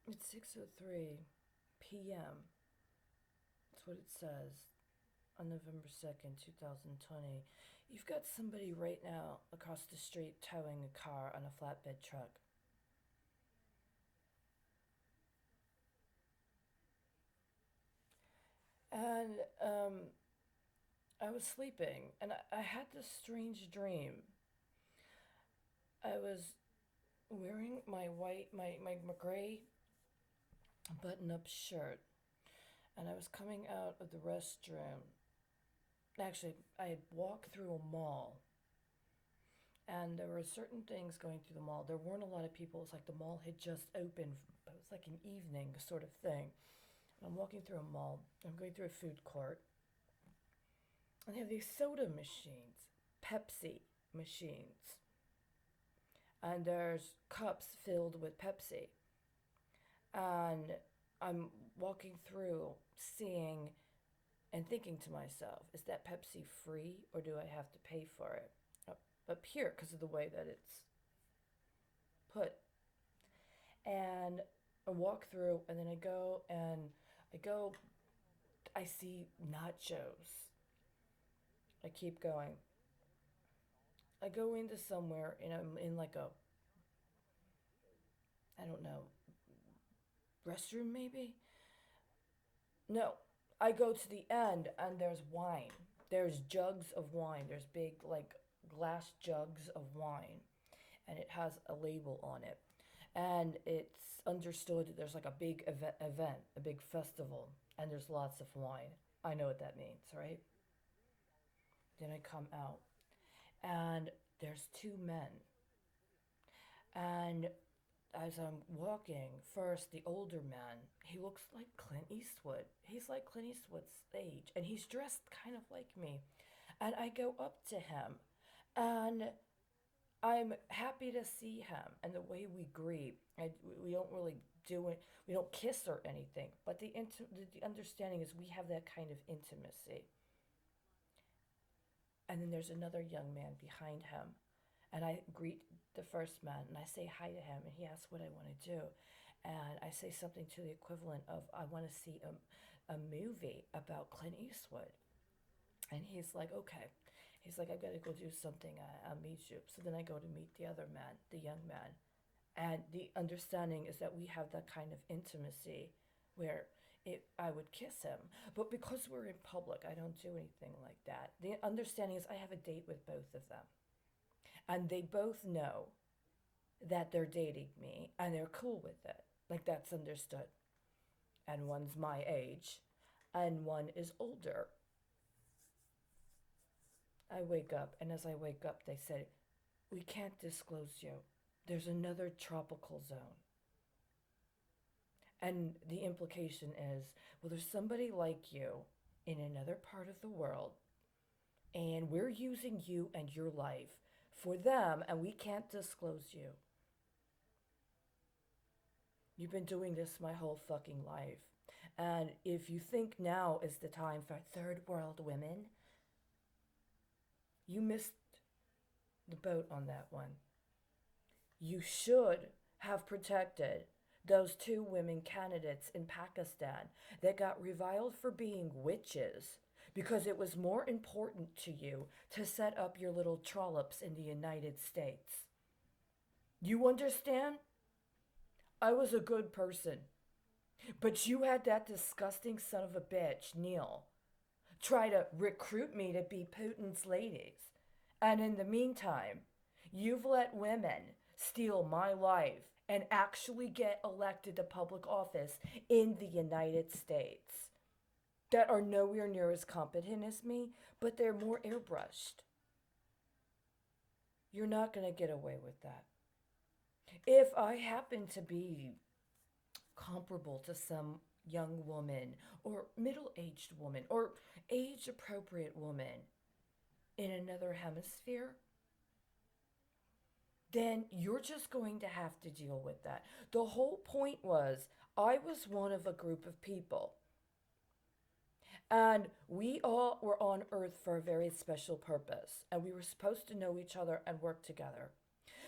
It's 6:03 p.m. That's what it says on November 2nd, 2020. You've got somebody right now across the street towing a car on a flatbed truck. And I was sleeping and I had this strange dream. I was wearing my gray button up shirt and I was coming out of the restroom. Actually, I had walked through a mall and there were certain things going through the mall. There weren't a lot of people. It was like the mall had just opened. It was like an evening sort of thing. And I'm walking through a mall. I'm going through a food court. And they have these soda machines, Pepsi machines. And there's cups filled with Pepsi. And I'm walking through seeing and thinking to myself, is that Pepsi free or do I have to pay for it? Up here, because of the way that it's put. And I walk through, and then I go, I see nachos. I keep going. I go into somewhere, and I'm in like a, I don't know, restroom maybe? No, I go to the end, and there's wine. There's jugs of wine. There's big, like, glass jugs of wine, and it has a label on it. And it's understood that there's like a big event, a big festival, and there's lots of wine. I know what that means, right? Then I come out, and there's two men. And as I'm walking, first, the older man, he looks like Clint Eastwood. He's like Clint Eastwood's age, and he's dressed kind of like me. And I go up to him, and I'm happy to see him and the way we greet. We don't really do it. We don't kiss or anything, but the understanding is we have that kind of intimacy. And then there's another young man behind him, and I greet the first man and I say hi to him, and he asks what I want to do, and I say something to the equivalent of I want to see a movie about Clint Eastwood. And he's like, okay. He's like, I've got to go do something. I'll meet you. So then I go to meet the other man, the young man. And the understanding is that we have that kind of intimacy where I would kiss him. But because we're in public, I don't do anything like that. The understanding is I have a date with both of them. And they both know that they're dating me and they're cool with it. Like that's understood. And one's my age and one is older. I wake up, and as I wake up, they say, we can't disclose you. There's another tropical zone. And the implication is, well, there's somebody like you in another part of the world, and we're using you and your life for them, and we can't disclose you. You've been doing this my whole fucking life. And if you think now is the time for third world women, you missed the boat on that one. You should have protected those two women candidates in Pakistan that got reviled for being witches because it was more important to you to set up your little trollops in the United States. You understand? I was a good person. But you had that disgusting son of a bitch, Neil, try to recruit me to be Putin's ladies. And in the meantime, you've let women steal my life and actually get elected to public office in the United States that are nowhere near as competent as me, but they're more airbrushed. You're not going to get away with that. If I happen to be comparable to some young woman or middle aged woman or age appropriate woman in another hemisphere, then you're just going to have to deal with that. The whole point was I was one of a group of people, and we all were on Earth for a very special purpose, and we were supposed to know each other and work together.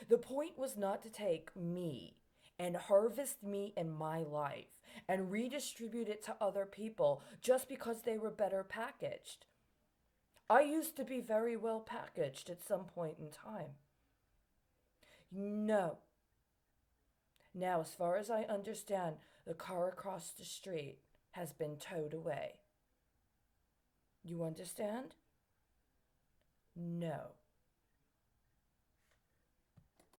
The point was not to take me and harvest me in my life and redistribute it to other people just because they were better packaged. I used to be very well packaged at some point in time. No. Now, as far as I understand, the car across the street has been towed away. You understand? No.